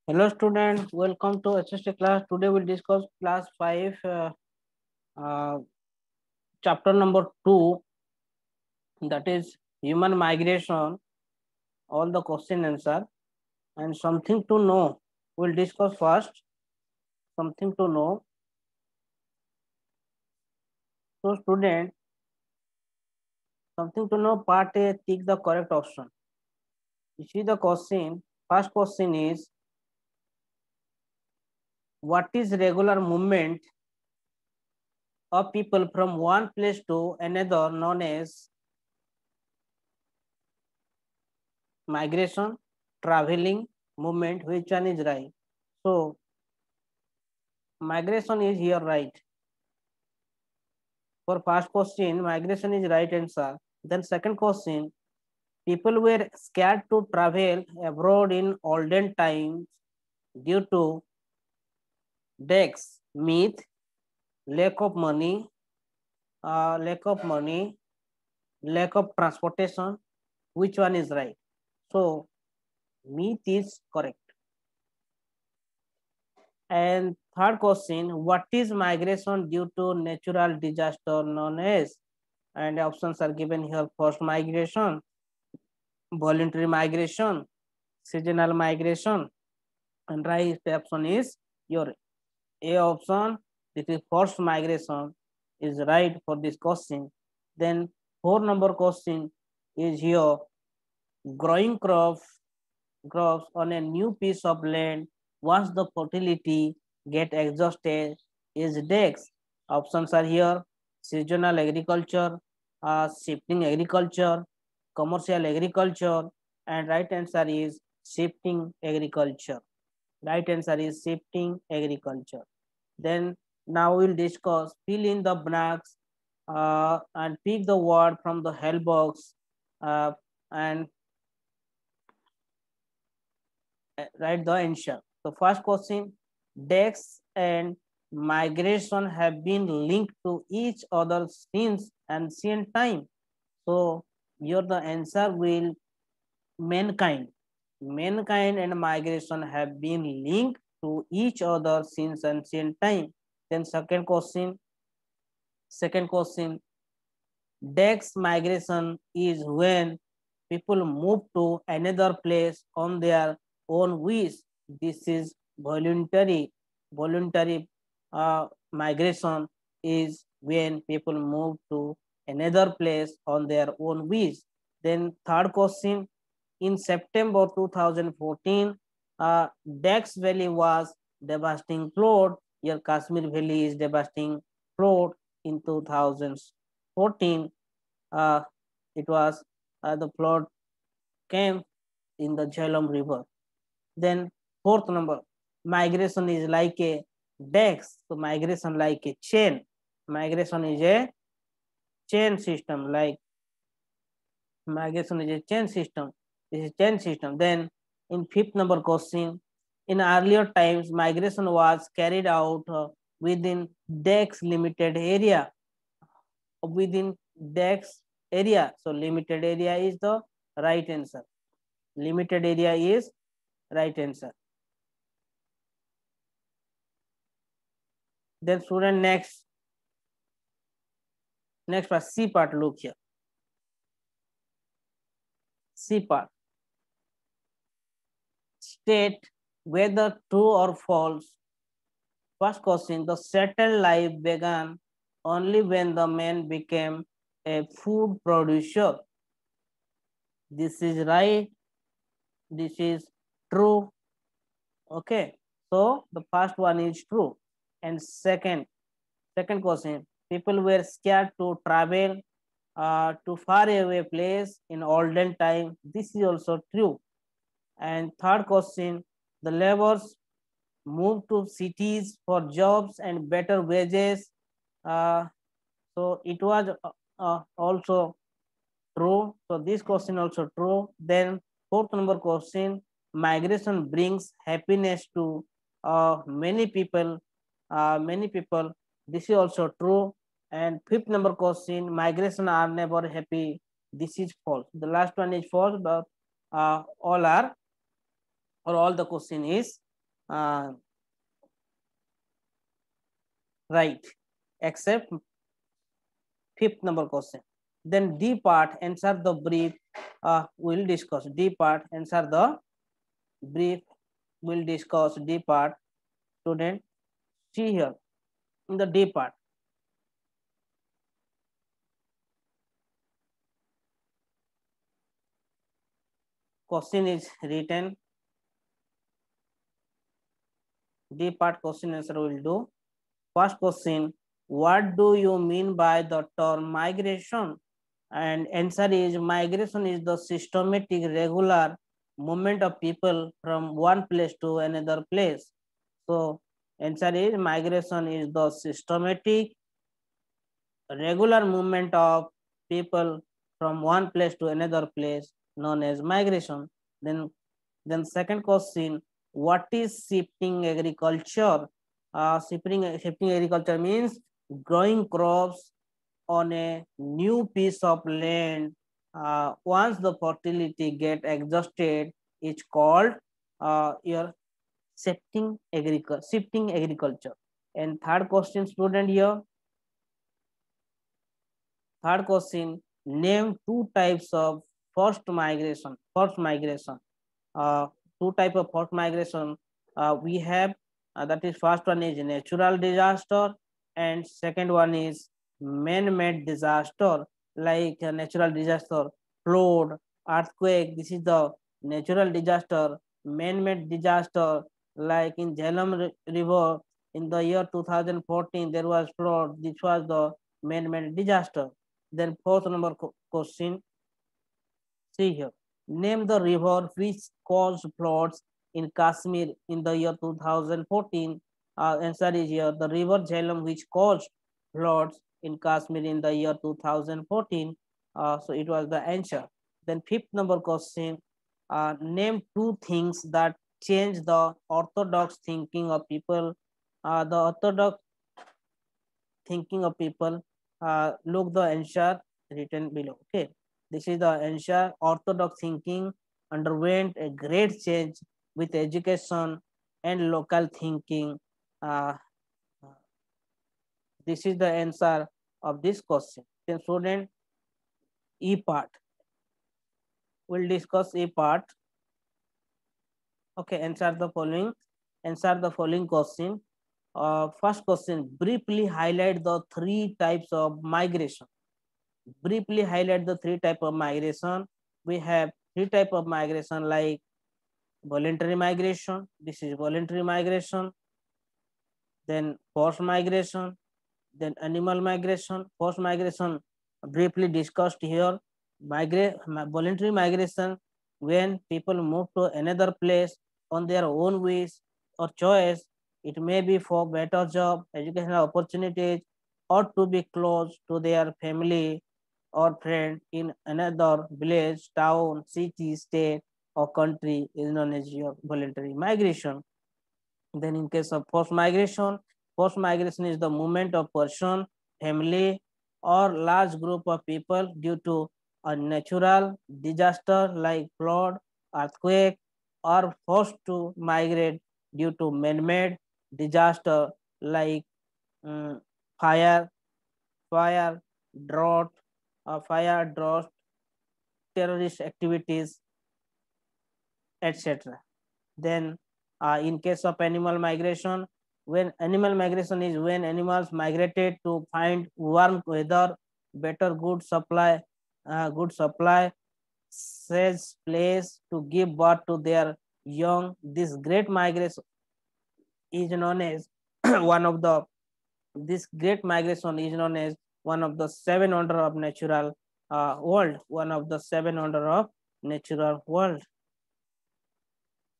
Hello students, welcome to HST class. Today we'll discuss class 5 uh, chapter number 2, that is human migration, all the question answer and something to know. We'll discuss first something to know. So student, something to know part A, tick the correct option. You see the question, first question is what is regular movement of people from one place to another known as migration, traveling, movement, which one is right? So migration is here right. For first question, migration is right answer. Then second question, people were scared to travel abroad in olden times due to decks, myth, lack of money, lack of money, lack of transportation. Which one is right? So myth is correct. And third question, what is migration due to natural disaster known as? And options are given here. First migration, voluntary migration, seasonal migration, and right option is your A option. This is forced migration is right for this question. Then 4 number question is here, growing crops on a new piece of land once the fertility get exhausted is dex. Options are here, seasonal agriculture, shifting agriculture, commercial agriculture, and right answer is shifting agriculture. Right answer is shifting agriculture. Then now we'll discuss fill in the blanks and pick the word from the help box and write the answer. So first question, dex and migration have been linked to each other since ancient time. So here the answer will mankind. Mankind and migration have been linked to each other since ancient time. Then second question, dex migration is when people move to another place on their own wish. This is voluntary. Voluntary migration is when people move to another place on their own wish. Then third question, in September 2014, Dex Valley was devastating flood. Here Kashmir Valley is devastating flood in 2014. Uh, it was the flood came in the Jhelum River. Then fourth number, migration is like a dex. So migration like a chain. Migration is a chain system. Like migration is a chain system. This is chain system. Then in fifth number question, in earlier times, migration was carried out within dex limited area. Within dex area. So limited area is the right answer. Limited area is right answer. Then student next part C part, look here. C part. State whether true or false. First question, the settled life began only when the man became a food producer. This is right. This is true. Okay. So the first one is true. And second question, people were scared to travel to far away place in olden time. This is also true. And third question, the laborers moved to cities for jobs and better wages. Uh, so it was also true. So this question also true. Then fourth number question, migration brings happiness to many people. Many people. This is also true. And fifth number question, migration are never happy. This is false. The last one is false, but all are or all the question is right, except fifth number question. Then D part, answer the brief. We'll discuss D part, answer the brief. We'll discuss D part. Student, see here in the D part. Question is written. D part question answer will do. First question, what do you mean by the term migration? And answer is migration is the systematic regular movement of people from one place to another place. So answer is migration is the systematic regular movement of people from one place to another place known as migration. Then second question, what is shifting agriculture? Shifting agriculture means growing crops on a new piece of land. Once the fertility get exhausted, it's called your shifting agriculture. And third question, student here. Third question, name two types of forced migration. Forced migration. Uh, Two type of forced migration we have. That is first one is natural disaster, and second one is man-made disaster like natural disaster, flood, earthquake. This is the natural disaster. Man-made disaster like in Jhelum River in the year 2014 there was flood. This was the man-made disaster. Then fourth number question, see here. Name the river which caused floods in Kashmir in the year 2014. Answer is here. The river Jhelum which caused floods in Kashmir in the year 2014. So it was the answer. Then fifth number question. Name two things that change the orthodox thinking of people. The orthodox thinking of people. Look the answer written below. Okay, this is the answer. Orthodox thinking underwent a great change with education and local thinking. Uh, this is the answer of this question. Then student, E part. We'll discuss E part. Okay, answer the following. Answer the following question. First question, briefly highlight the three types of migration. Briefly highlight the three type of migration. We have three type of migration like voluntary migration. This is voluntary migration. Then forced migration. Then animal migration. Forced migration briefly discussed here. Voluntary migration when people move to another place on their own wish or choice. It may be for better job, educational opportunities, or to be close to their family or friend in another village, town, city, state, or country is known as your voluntary migration. Then in case of forced migration is the movement of person, family, or large group of people due to a natural disaster like flood, earthquake, or forced to migrate due to man-made disaster like um, fire, fire, drought, terrorist activities, etc. Then in case of animal migration, when animal migration is when animals migrated to find warm weather, better good supply, safe place to give birth to their young. This great migration is known as one of the this great migration is known as one of the seven wonder of natural world. One of the seven wonder of natural world.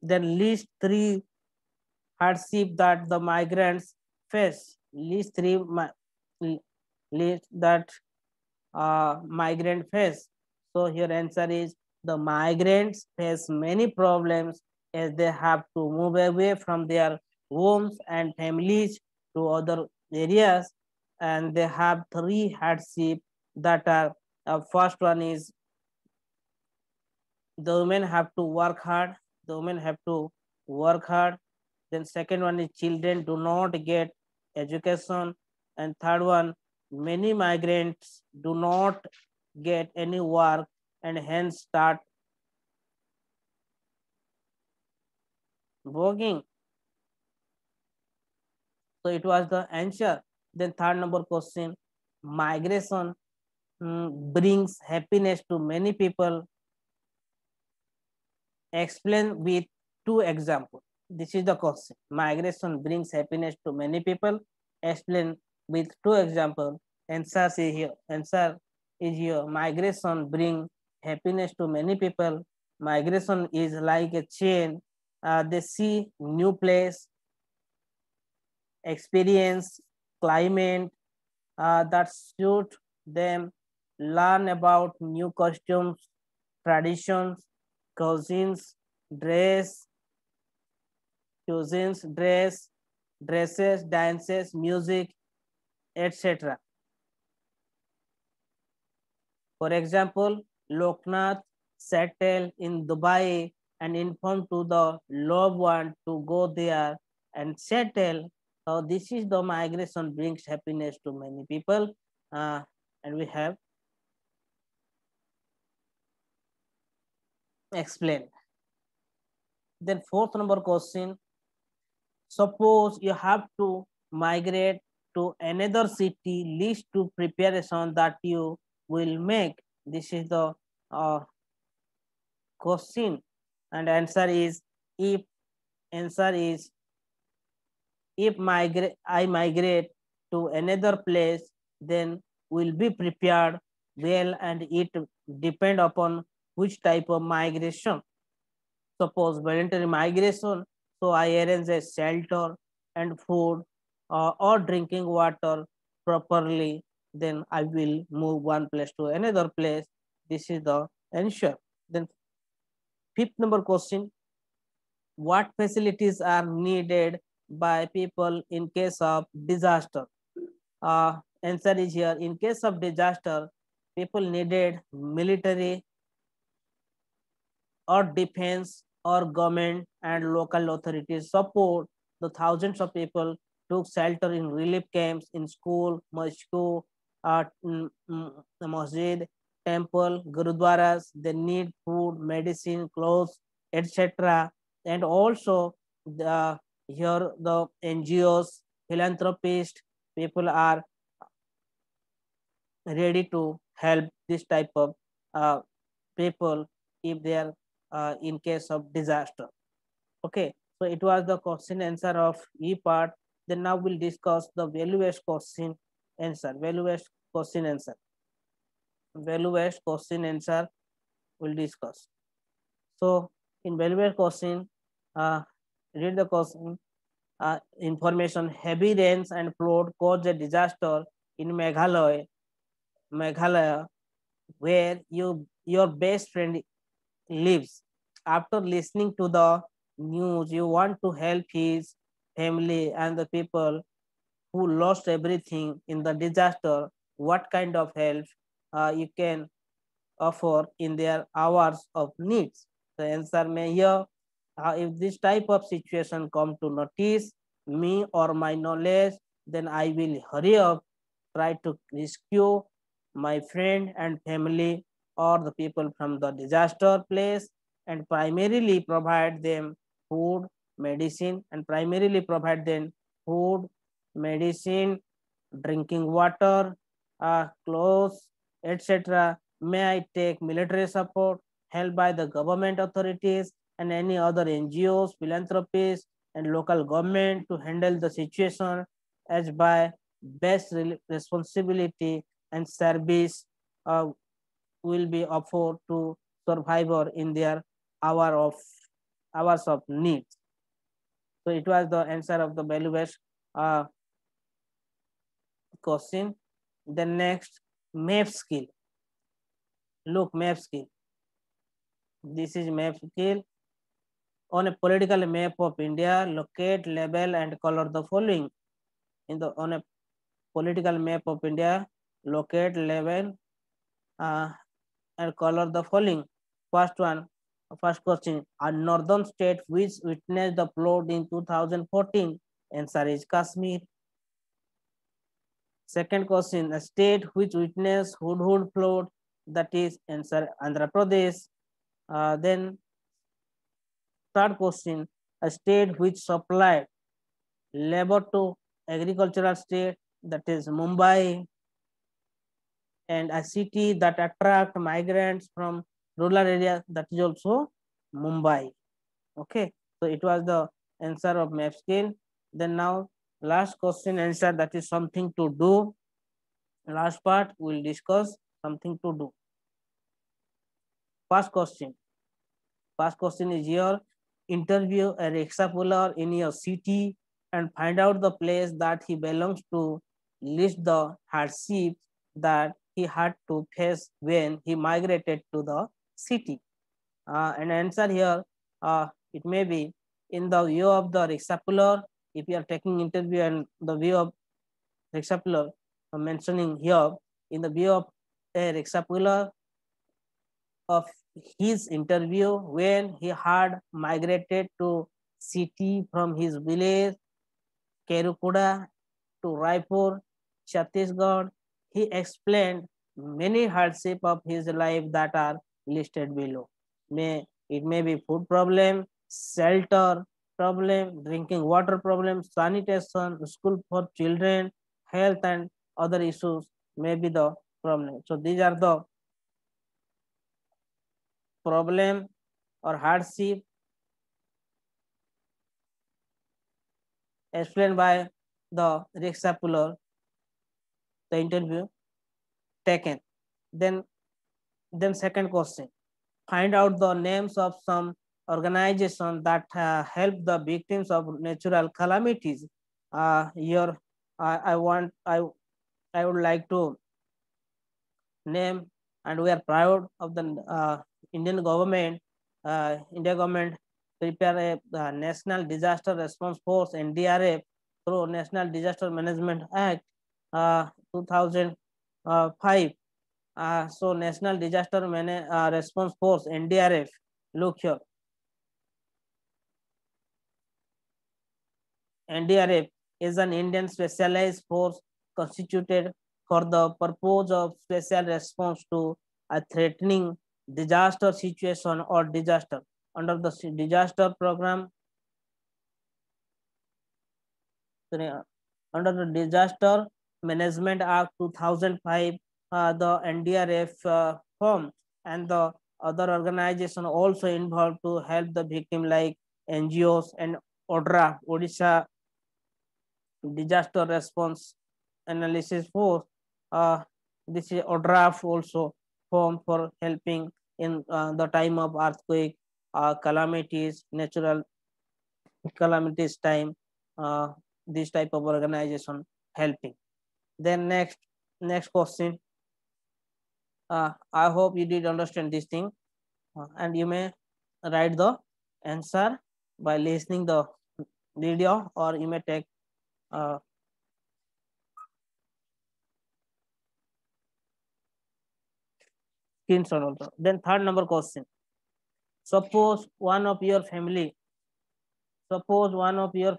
Then list three hardship that the migrants face. List that migrant face. So here answer is the migrants face many problems as they have to move away from their homes and families to other areas, and they have three hardship that are first one is the women have to work hard. The women have to work hard. Then second one is children do not get education. And third one, many migrants do not get any work and hence start working. So it was the answer. Then third number question, migration brings happiness to many people. Explain with two examples. This is the question. Migration brings happiness to many people. Explain with two examples. Answer is here. Answer is here. Migration bring happiness to many people. Migration is like a chain. They see new place, experience, climate that suit them, learn about new costumes, traditions, cuisines, dress, cuisines, dresses, dances, music, etc. For example, Loknath settled in Dubai and informed to the loved one to go there and settle. So this is the migration brings happiness to many people, and we have explained. Then fourth number question, suppose you have to migrate to another city, list to preparation that you will make. This is the question, and answer is if answer is if I migrate to another place, then will be prepared well, and it depend upon which type of migration. Suppose voluntary migration, so I arrange a shelter and food or drinking water properly, then I will move one place to another place. This is the answer. Then fifth number question, what facilities are needed by people in case of disaster? Answer is here. In case of disaster, people needed military or defense or government and local authorities support. The thousands of people took shelter in relief camps, in school, masjid, temple, gurudwaras. They need food, medicine, clothes, etc. And also the here the NGOs, philanthropists, people are ready to help this type of people if they are in case of disaster. Okay, so it was the question answer of E part. Then now we'll discuss the value based question answer. Value based question answer. Value based question answer we'll discuss. So in value based question, read the question. Information: heavy rains and flood caused a disaster in Meghalaya, where your best friend lives. After listening to the news, you want to help his family and the people who lost everything in the disaster. What kind of help you can offer in their hours of needs? The answer may here, if this type of situation come to notice me or my knowledge, then I will hurry up, try to rescue my friend and family or the people from the disaster place, and primarily provide them food, medicine, and primarily provide them food, medicine, drinking water, clothes, etc. May I take military support, help by the government authorities and any other NGOs, philanthropies, and local government to handle the situation as by best responsibility and service uh, will be offered to survivor in their hours of need. So it was the answer of the value based question. The next, map skill. Look, map skill. This is map skill. On a political map of India, locate, label, and color the following. On a political map of India, locate, label, and color the following. First one, First question, a northern state which witnessed the flood in 2014. Answer is Kashmir. Second question, a state which witnessed Hudhud flood, that is answer Andhra Pradesh. Then third question, a state which supplied labor to agricultural state, that is Mumbai. And a city that attract migrants from rural areas, that is also Mumbai. Okay, so it was the answer of map scale. Then now last question answer, that is something to do. Last part we will discuss something to do. First question. First question is here. Interview a rickshaw puller in your city and find out the place that he belongs to. List the hardships that he had to face when he migrated to the city. And answer here, it may be in the view of the rickshaw puller. If you are taking interview and the view of rickshaw puller, mentioning here in the view of a rickshaw puller of his interview when he had migrated to city from his village Kerukuda to Raipur, Chhattisgarh. He explained many hardships of his life that are listed below. It may be food problem, shelter problem, drinking water problem, sanitation, school for children, health and other issues may be the problem. So these are the problem or hardship explained by the rickshaw puller, the interview taken. Then second question, find out the names of some organizations that help the victims of natural calamities. Here, I want I would like to name, and we are proud of the Indian government. India government prepare a National Disaster Response Force (NDRF) through National Disaster Management Act 2005. So National Disaster Response Force (NDRF). Look here, NDRF is an Indian specialized force constituted for the purpose of special response to a threatening disaster situation or disaster. Under the disaster program, under the Disaster Management Act 2005, the NDRF formed, and the other organization also involved to help the victim like NGOs and ODRA, Odisha Disaster Response Analysis Force. This is ODRAF also formed for helping in the time of earthquake, calamities, natural calamities time. This type of organization helping. Then next question. I hope you did understand this thing, and you may write the answer by listening the video, or you may take screenshot also. Then third number question. Suppose one of your family, suppose one of your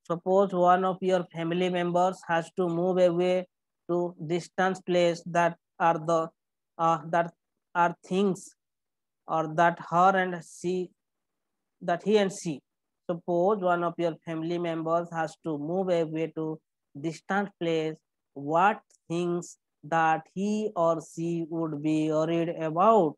suppose one of your family members has to move away to distant place that are things, or that her and she that he and she. Suppose one of your family members has to move away to distant place. What things that he or she would be worried about?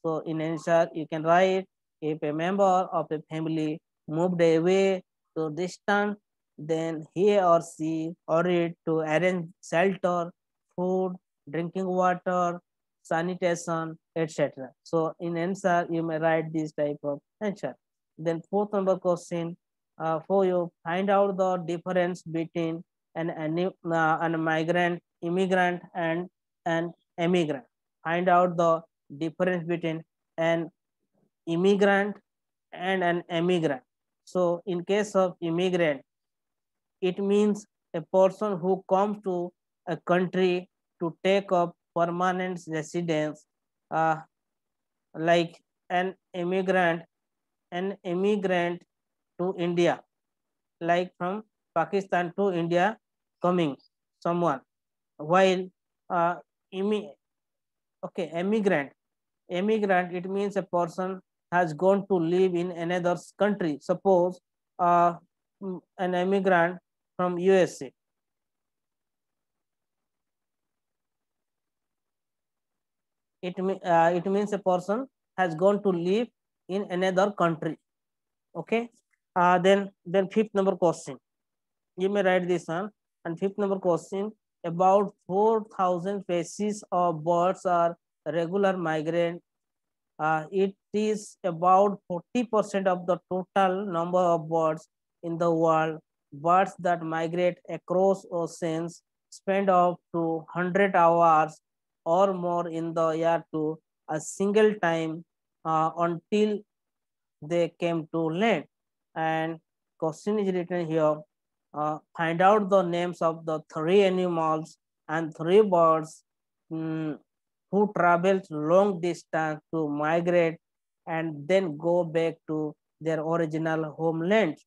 So in answer, you can write, if a member of a family moved away to distant, then he or she worried to arrange shelter, food, drinking water, sanitation, etc. So in answer, you may write this type of answer. Then fourth number question, for you, find out the difference between an migrant, immigrant, and an immigrant. Find out the difference between an immigrant and an immigrant. So in case of immigrant, it means a person who comes to a country to take up permanent residence, like an immigrant, to India, like from Pakistan to India coming someone, while uh, immi- okay, emigrant, it means a person has gone to live in another country. Suppose uh, an emigrant from USA. It means a person has gone to live in another country. Okay. Then fifth number question. You may write this one. And fifth number question: about 4,000 species of birds are regular migrant. It is about 40% of the total number of birds in the world. Birds that migrate across oceans spend up to 100 hours or more in the year to a single time until they came to land. And question is written here. Find out the names of the three animals and three birds who travel long distance to migrate and then go back to their original homeland.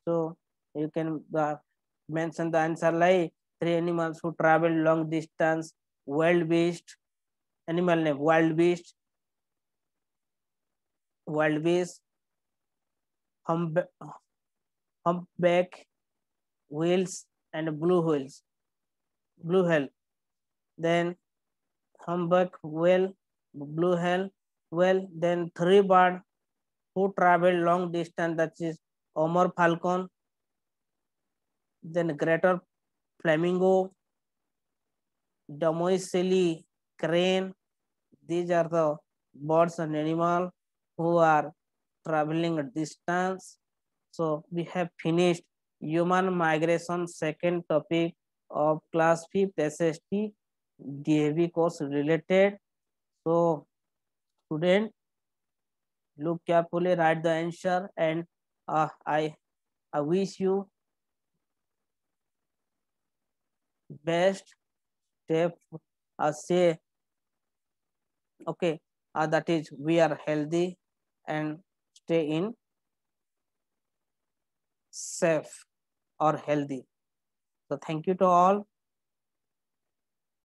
So you can mention the answer like three animals who travel long distance: wild beast, animal name wild beast, hump, humpback whales, and blue whale. Then humpback whale, blue whale. Then three bird who travel long distance, that is Omar falcon, then greater flamingo, Demoiselle crane. These are the birds and animals who are traveling a distance. So we have finished human migration, second topic of class 5th SST DAV course related. So student, look carefully, write the answer, and uh, I I wish you best step. Say okay. That is, we are healthy and stay in safe or healthy. So thank you to all.